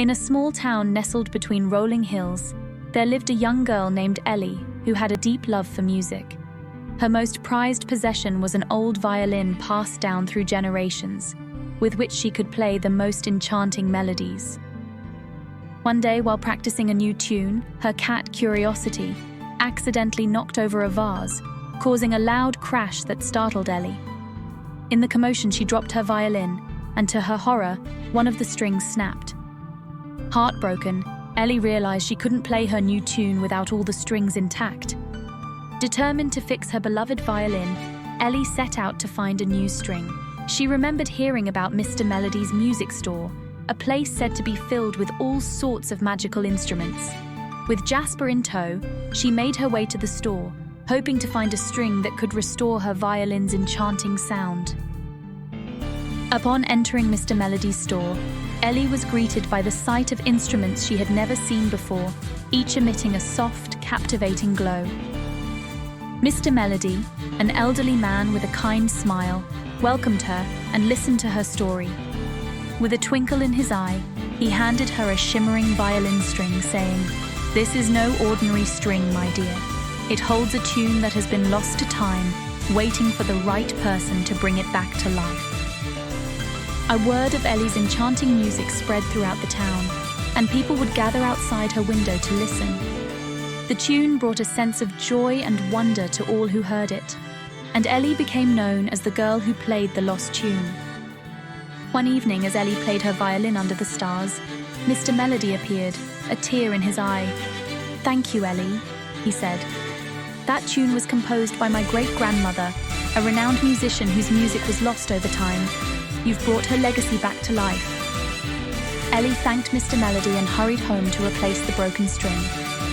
In a small town nestled between rolling hills, there lived a young girl named Ellie who had a deep love for music. Her most prized possession was an old violin passed down through generations, with which she could play the most enchanting melodies. One day, while practicing a new tune, her cat Curiosity accidentally knocked over a vase, causing a loud crash that startled Ellie. In the commotion, she dropped her violin, and to her horror, one of the strings snapped. Heartbroken, Ellie realized she couldn't play her new tune without all the strings intact. Determined to fix her beloved violin, Ellie set out to find a new string. She remembered hearing about Mr. Melody's music store, a place said to be filled with all sorts of magical instruments. With Jasper in tow, she made her way to the store, hoping to find a string that could restore her violin's enchanting sound. Upon entering Mr. Melody's store, Ellie was greeted by the sight of instruments she had never seen before, each emitting a soft, captivating glow. Mr. Melody, an elderly man with a kind smile, welcomed her and listened to her story. With a twinkle in his eye, he handed her a shimmering violin string, saying, "This is no ordinary string, my dear. It holds a tune that has been lost to time, waiting for the right person to bring it back to life." A word of Ellie's enchanting music spread throughout the town, and people would gather outside her window to listen. The tune brought a sense of joy and wonder to all who heard it, and Ellie became known as the girl who played the lost tune. One evening, as Ellie played her violin under the stars, Mr. Melody appeared, a tear in his eye. "Thank you, Ellie," he said. "That tune was composed by my great-grandmother, a renowned musician whose music was lost over time. You've brought her legacy back to life." Ellie thanked Mr. Melody and hurried home to replace the broken string.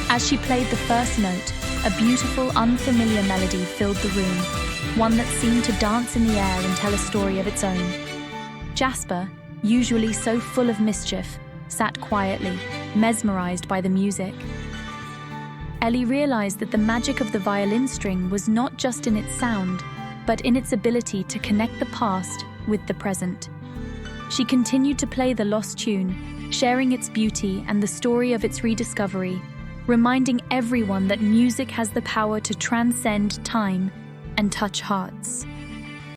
As she played the first note, a beautiful, unfamiliar melody filled the room, one that seemed to dance in the air and tell a story of its own. Jasper, usually so full of mischief, sat quietly, mesmerized by the music. Ellie realized that the magic of the violin string was not just in its sound, but in its ability to connect the past with the present. She continued to play the lost tune, sharing its beauty and the story of its rediscovery, reminding everyone that music has the power to transcend time and touch hearts.